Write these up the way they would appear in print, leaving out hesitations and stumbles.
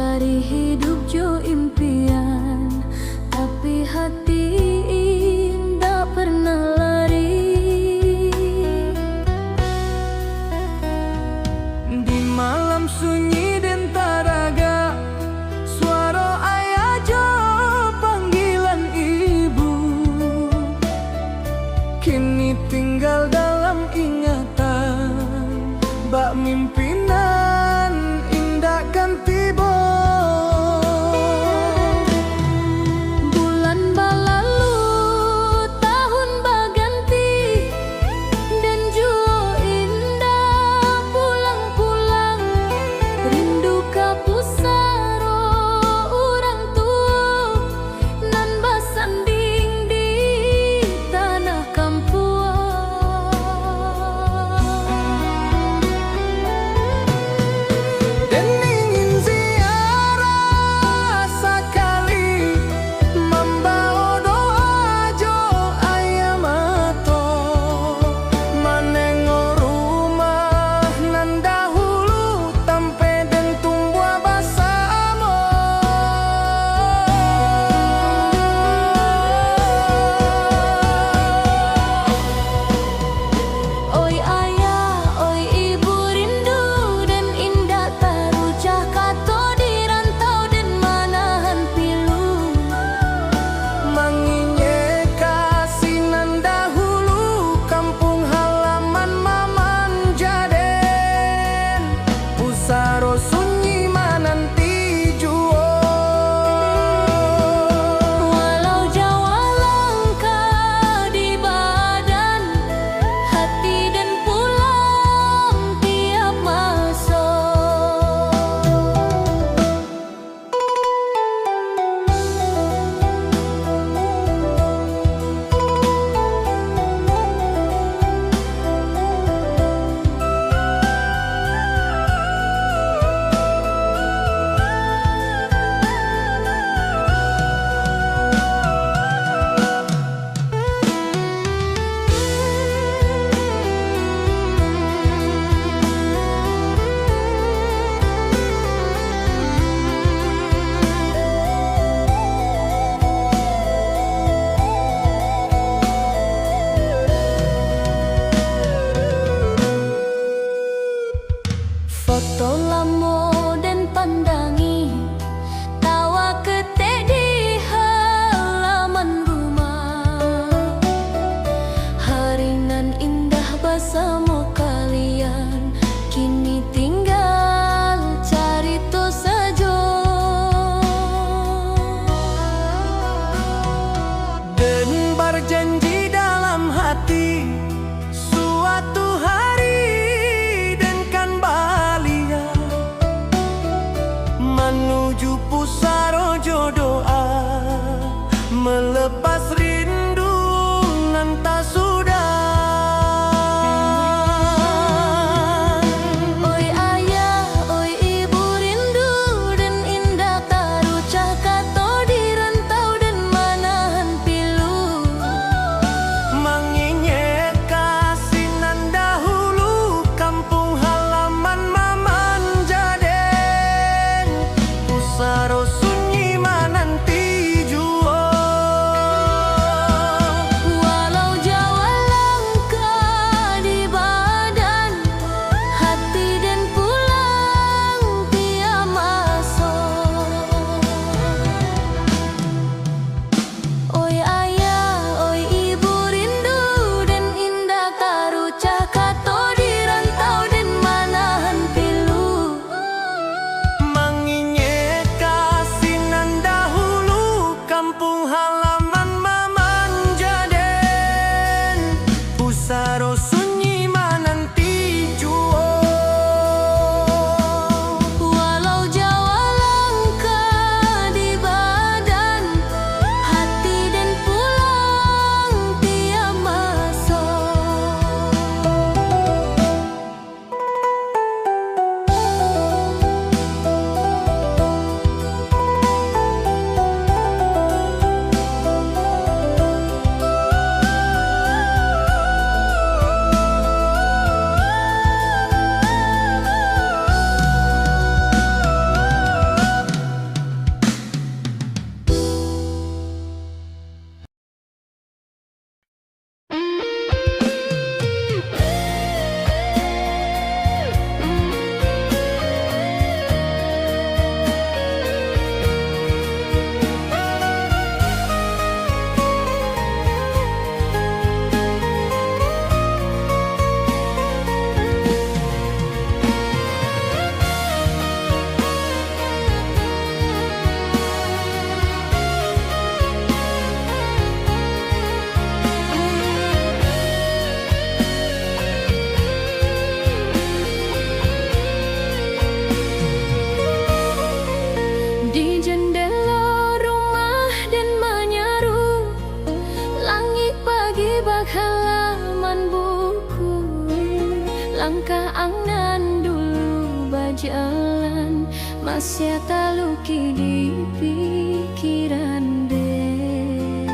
Dari hidup jo impian, tapi hati indah pernah lari. Di malam sunyi dan taraga, suara ayah jo panggilan ibu, kini tinggal dalam ingatan. Bak mimpinan indah kan tiba. Bulan berlalu, tahun berganti, dan jua indah pulang-pulang. Rindu ka pusaro orang tua, nan basanding di tanah kampung. Dan ingin ziarah sekali, membawa doa jo ayah mato, menengok rumah nan dahulu tampe dan tumbuh bersama. Oi ayah, oi ibu rindu dan indah terucah kato di rantau dan manahan pilu. Mengingat kasih nan dahulu, kampung halaman maman Jaden, pusaro sunyi mananti juo. Walau Jawa langkah di badan, hati dan pulang tiap masuk. Foto lamo dan pandangi, tawa ketek di halaman rumah. Hari nan indah bersama kalian, kini tinggal carito saja. Dan berjanji dalam hati, suatu hari dan kan balia menuju pusaro jodoa, melepas rindu nan tak sudah. Oi ayah, oi ibu rindu dan indah tarucah kato di rantau dan manahan pilu. Mengingat kasih nan dahulu, kampung halaman maman Jaden, pusaro sunyi mananti juo. sia taluki di pikiran den.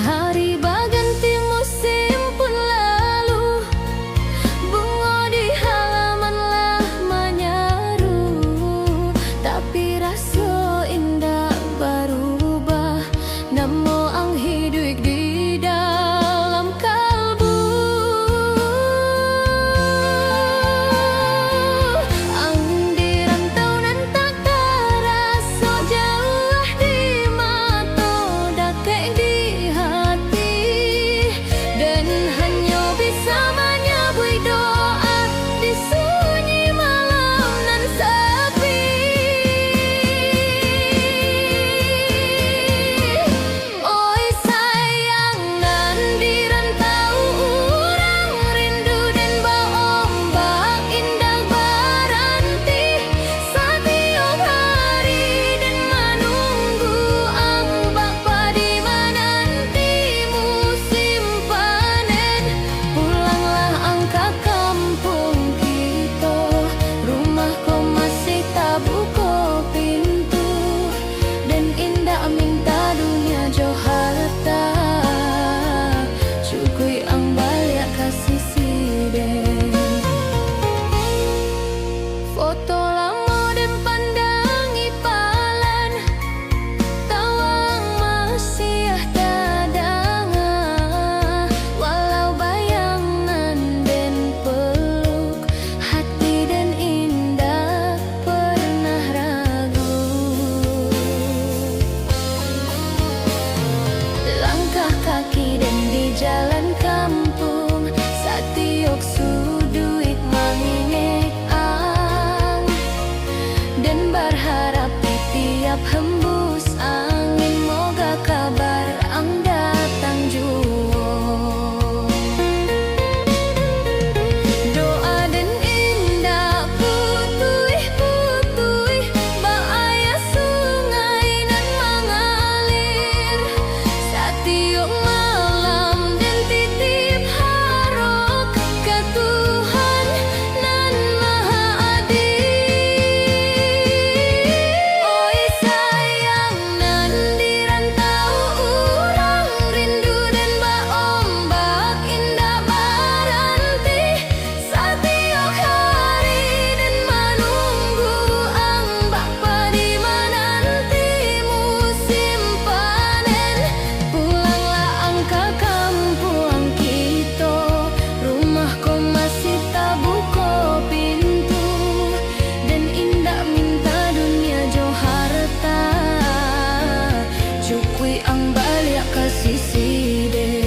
Hari baganti musim pun lalu, bunga di halaman lah menyaru, tapi rasa indah berubah, namo ang hidup di dalam kalbu. Ang dirantau nan tak terasa jauh di mata, dekat di hati, dan hanya bisa menyebut doa di sunyi malam nan sepi. Oi sayang nan dirantau urang rindu dan baombak indah berhenti setiap hari dan menunggu ang bapa di menanti musim panen. Pulanglah ang ke kampung kita, rumah kau masih tak buka pintu, dan indah minta dunia jo harta, cukui ang balik kasih siden. Foto lama dan pandangi palan, tawang masih dadangan, walau bayangan dan peluk, hati dan indah pernah ragu. Langkah kaki dan di jalan kampung, satiok suduit mengingat ang, dan berharap di tiap hembus angin moga kabar ang datang jua. Doa dan indah putui-putui, baaya sungai nan mengalir setiap malam, dan titip harap ke Tuhan nan maha adil. Oi sayang nan dirantau urang rindu dan baombak indah berhenti setiap hari dan menunggu ang bapa di menanti musim panen. Pulanglah ang ke kampung kita, rumah kau masih tak buka pintu, dan indah minta dunia jo harta, cukui ang balik kasih siden.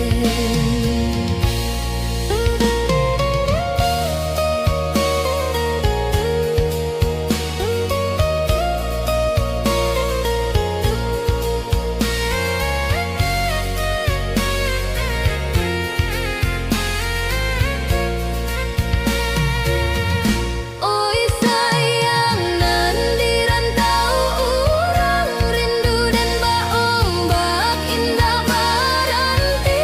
Oi sayang nan dirantau urang rindu dan baombak indah berhenti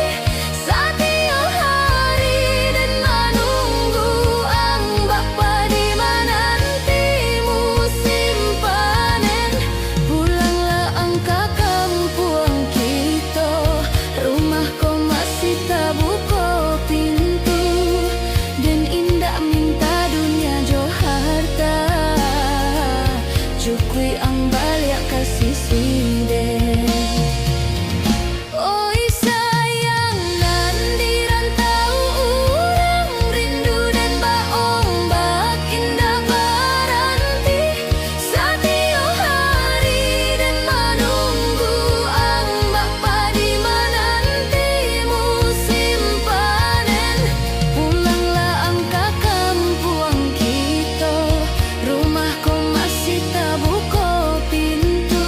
setiap hari dan menunggu ang bapa di menanti musim panen. Pulanglah ang ke kampung kita, rumah kau masih tak buka pintu, dan indah minta dunia jo harta, cukui ang balik kasih siden. Oi sayang nan dirantau urang rindu dan baombak indah berhenti setiap hari dan menunggu ang bapa di menanti musim panen. Pulanglah ang ke kampung kita, rumah kau masih tak buka pintu,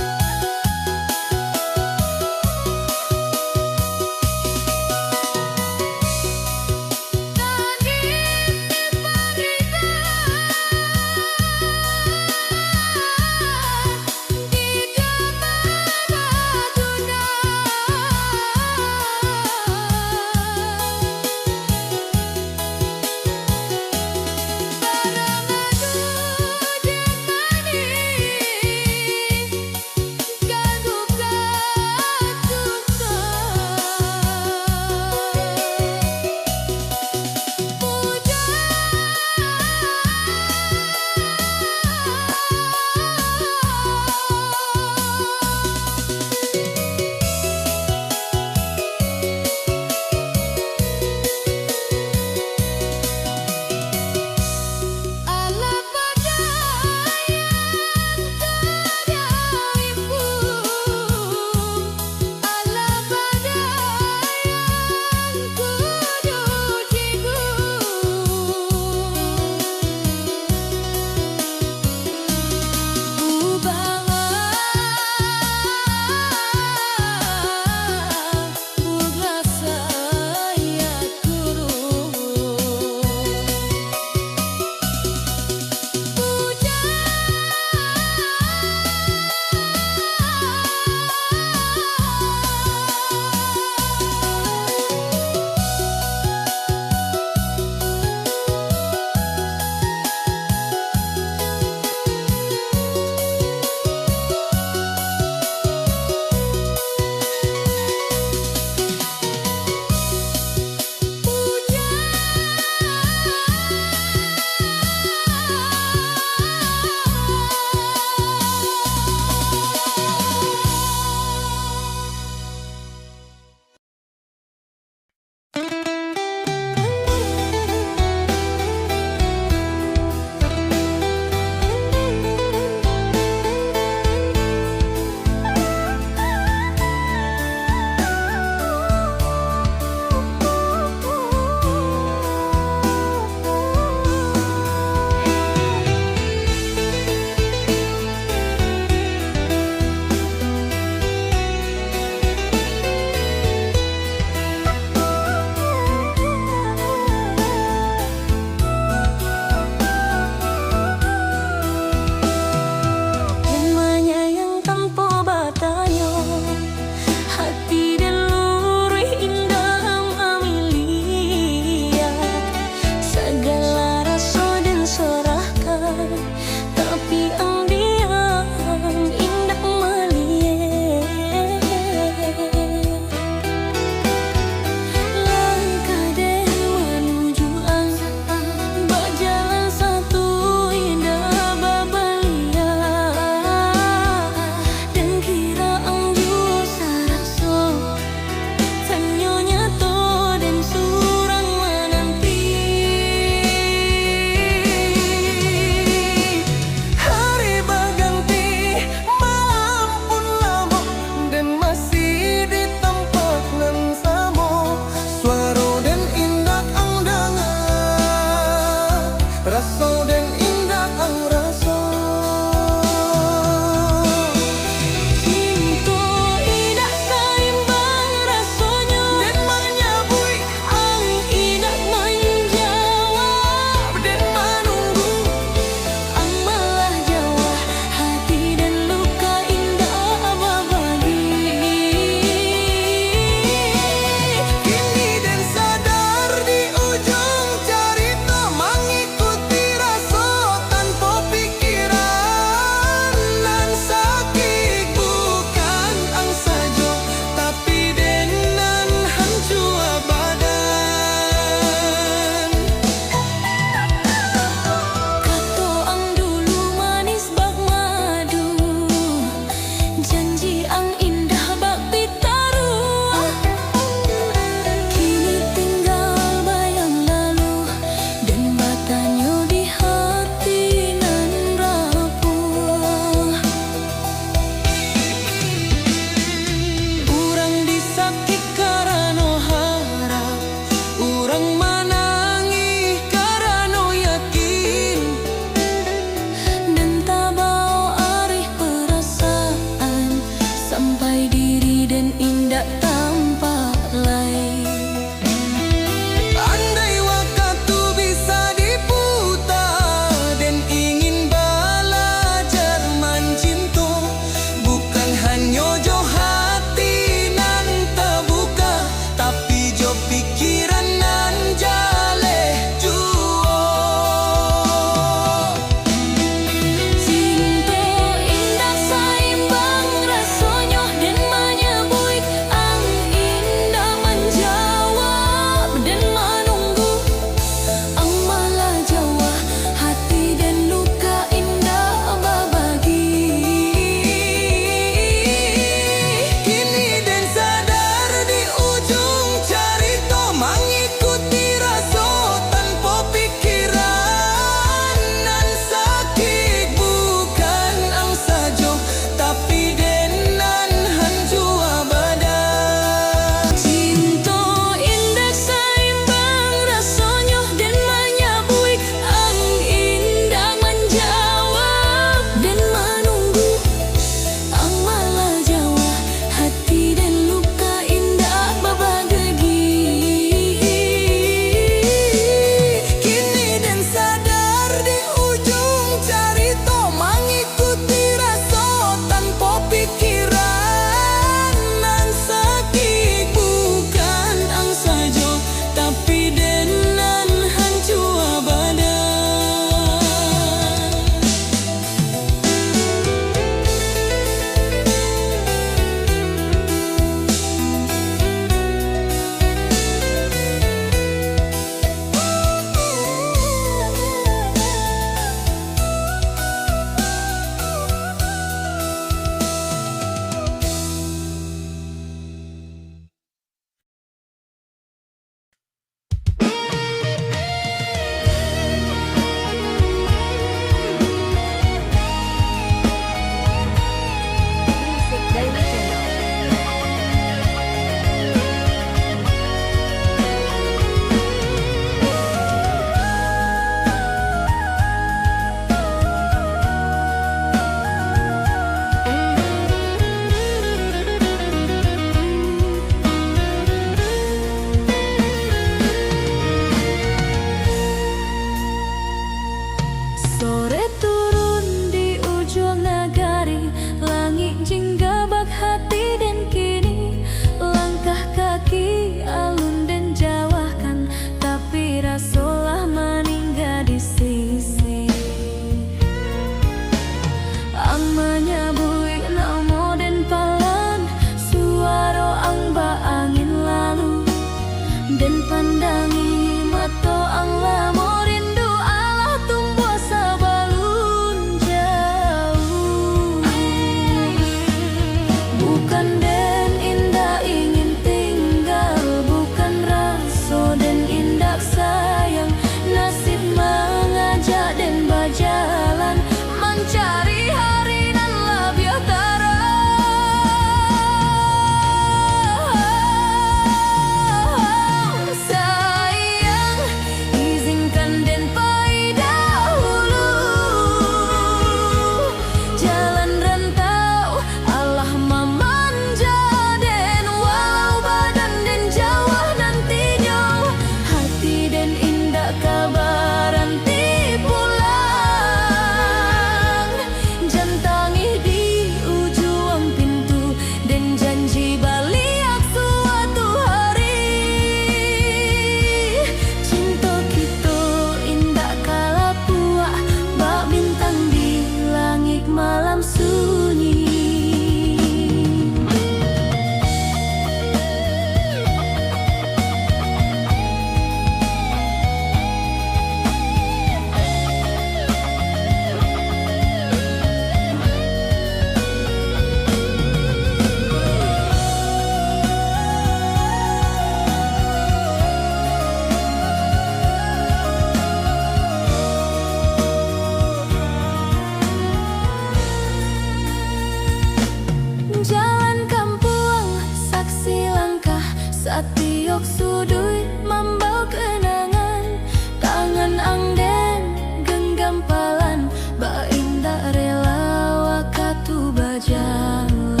Riok sudut membawa kenangan, tangan angden genggam palan, ba indah rela wakatu berjalan.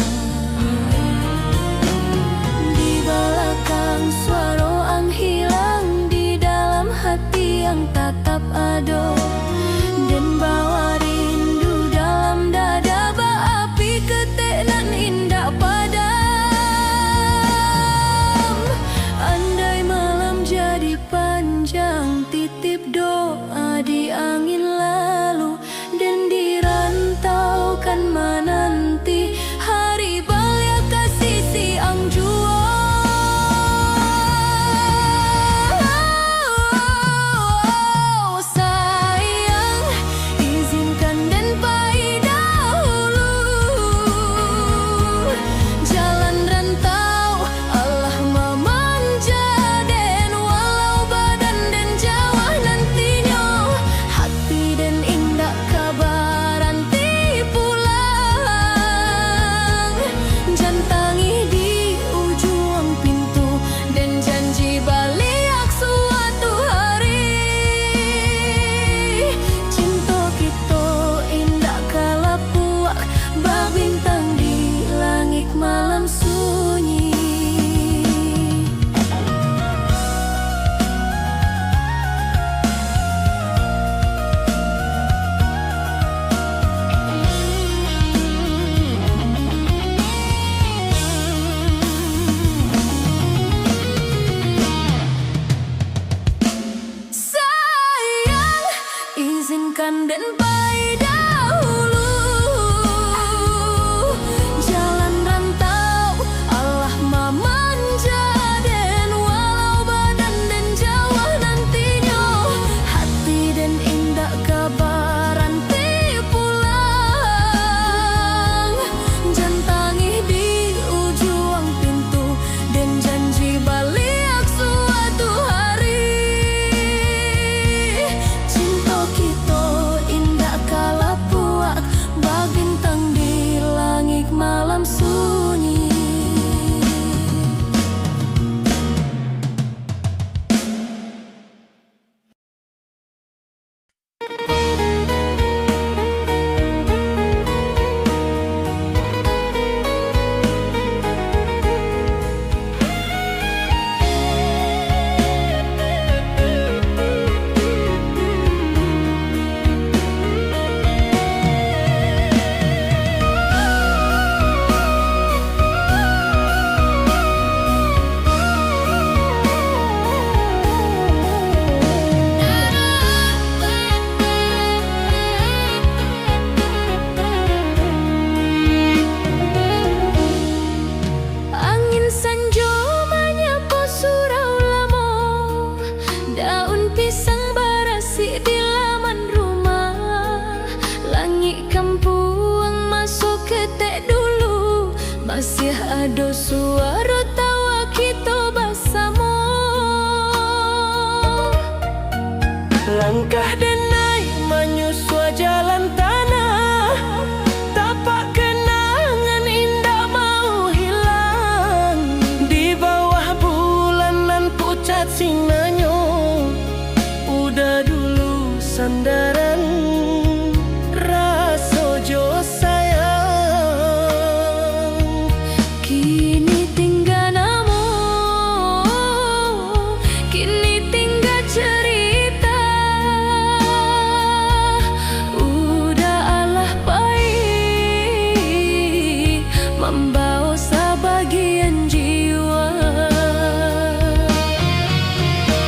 Di belakang suara ang hilang, di dalam hati yang tatap ado, dan bawa rindu dalam dada, ba api ketek nan indah padam. Andai malam jadi panjang, titip doa di angin lalu, dan dirantaukan menanti hari balia kasih siang jua. Sayang, izinkan dan pai dahulu, jalan rantau Allah memanja, dan walau badan dan jauh nantinya, hati dan indah kabaran ti pulang. Jantangi di ujung pintu, dan janji balik suatu hari. Cinta kita indah kala puak, bah bintang di langit malam sunyi. Sayang, izinkan dan pai dahulu, jalan rantau Allah memanja, dan walau badan dan jauh nantinya, hati dan indah kabaran ti pulang. Jantangi di ujung pintu, dan janji balik suatu hari. Cinta kita indah kala puak, bah bintang di langit malam sunyi. Angin sanjo menyapa surau lamo, daun pisang barasi di laman rumah. Langit kampung masuk ketek dulu, masih ada suara tawa kita bersama. Langkah denai menyusua jalan tanah, tapak kenangan indah mau hilang. Di bawah bulan nan pucat singanyo, udah dulu sandaran rasa jo sayang. Kini tinggal namo, kini tinggal cerita. Udah alah pai, membawa sebagian jiwa.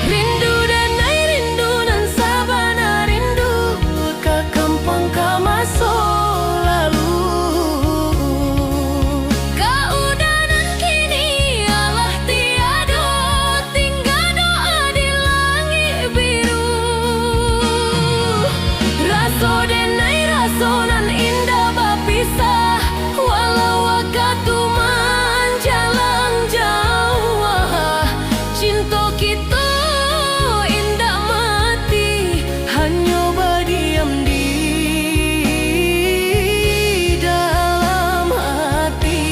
Rindu dan air rindu dan sabana rindu, ke kampung ke masa lalu. Keudanan kini alah tiada, tinggal doa di langit biru. Rasa dan air rasa nan indah berpisah, walau waktu menjalan jauh. Cinta kita indah mati, Hanya berdiam di dalam hati.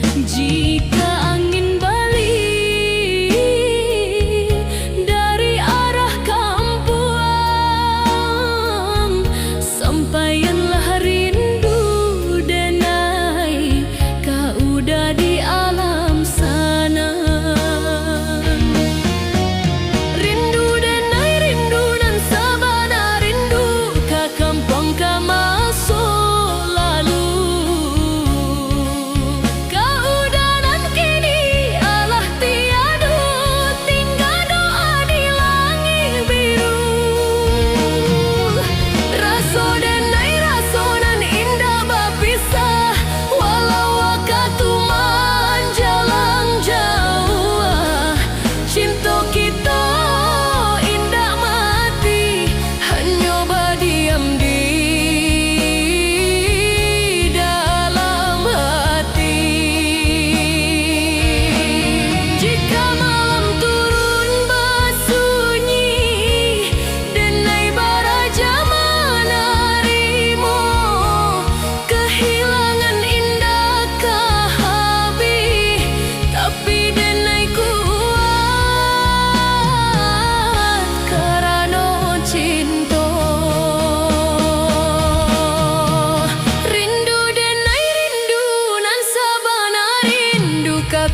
Jika angin balik dari arah Kampuang, sampaianlah rindu Denai, kau udah di alam sana. Rindu Denai, rindu nan sabana, rindu ka kampung ka masuk lalu.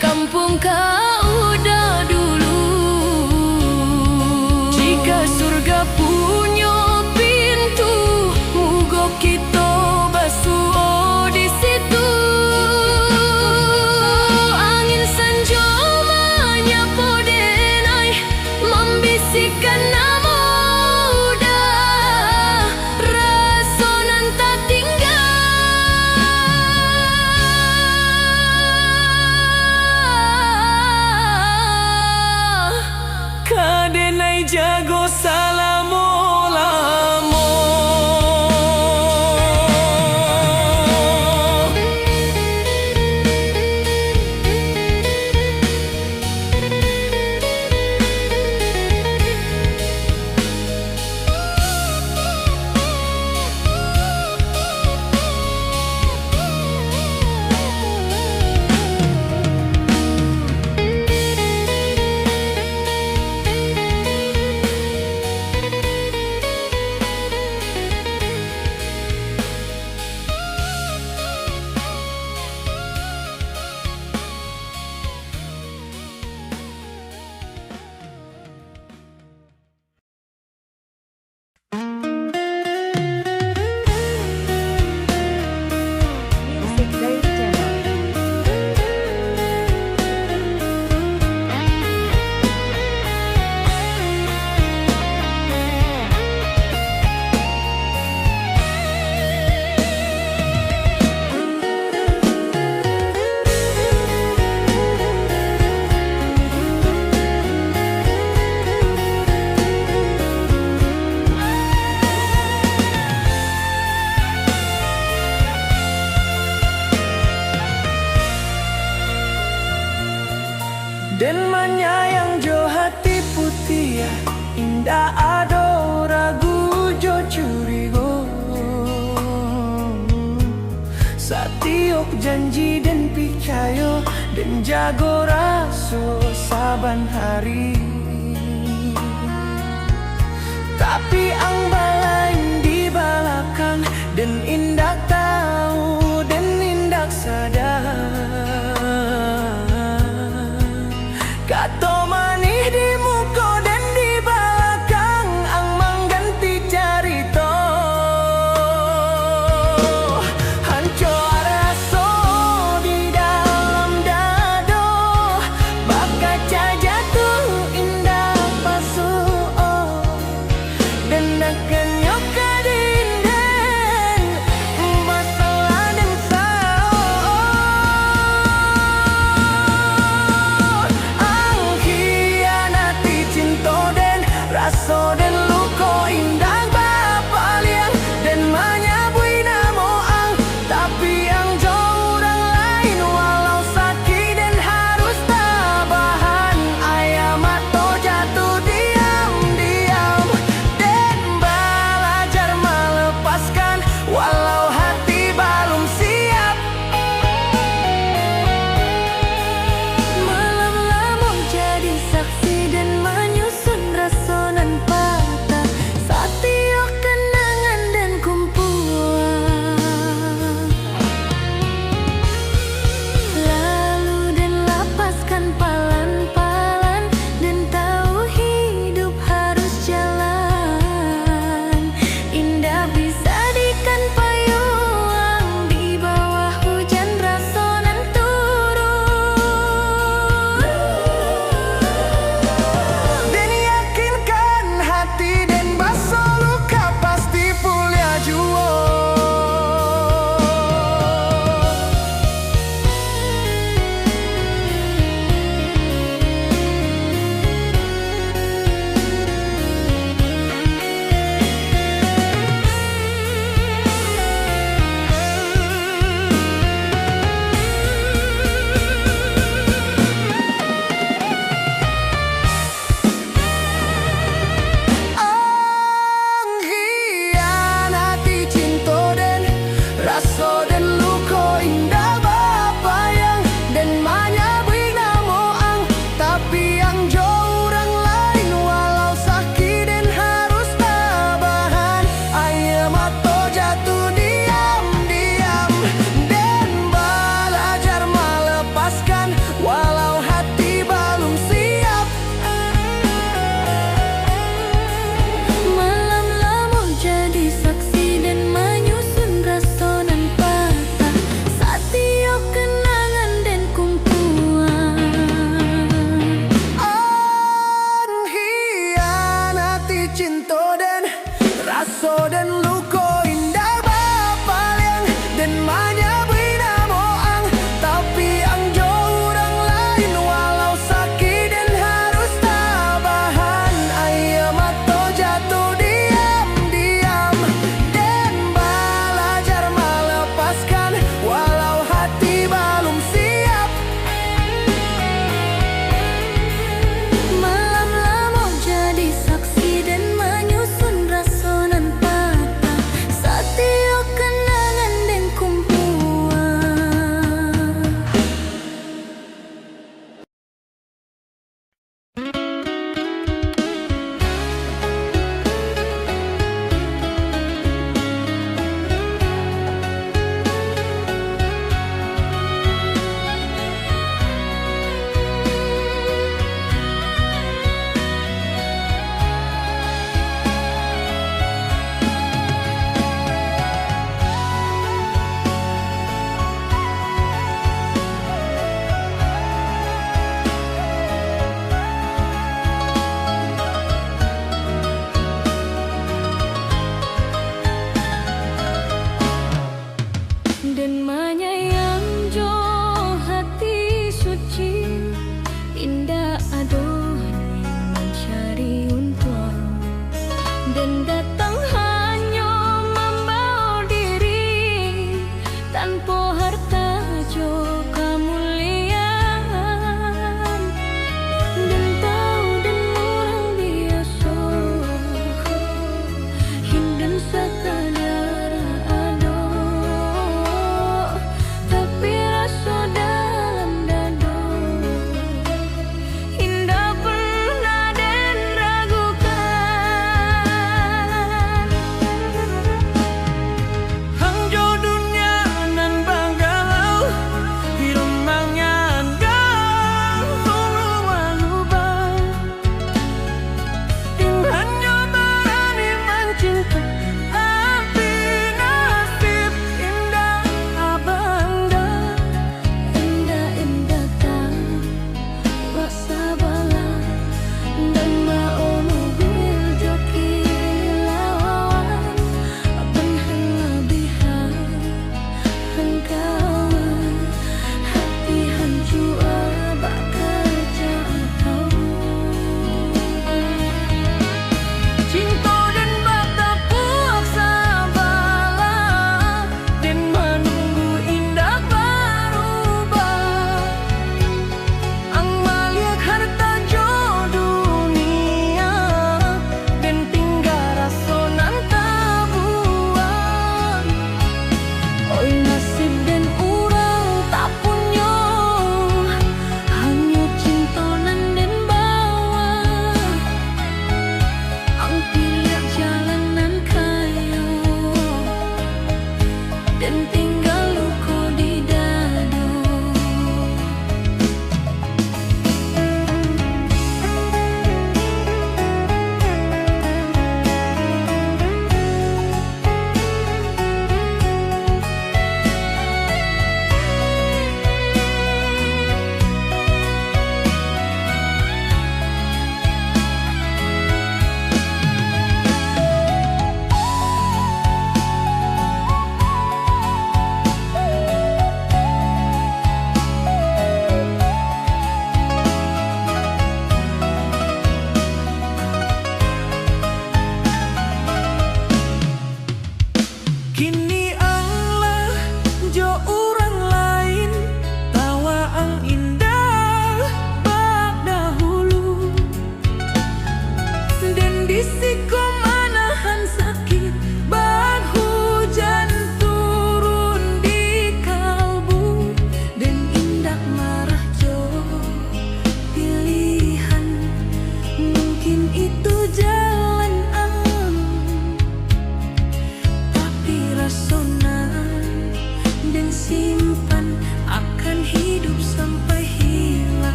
Kampung kau udah dulu. Jika surga punya pintu, mugo kita basuh di situ. Angin senja menyapu Denai, membisikkan nama udah, resonan tak tinggal. Denai jago salamo-lamo. Den menyayang jo hati putih ya, indah ado ragu jo curigo. Satiok janji dan picayo, dan jago raso saban hari. Tapi ang balain di belakang, dan indak tahu dan indak sadar. Kato manih di muka dan di belakang, ang mengganti carito. Hancur raso di dalam dado, bakaca jatuh indah pasuh, dan akan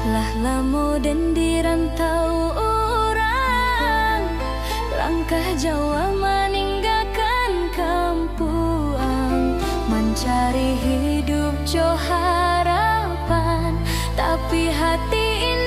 Lah lamo dan dirantau orang, langkah Jawa meninggalkan kampuang, mencari hidup jo harapan, tapi hati ini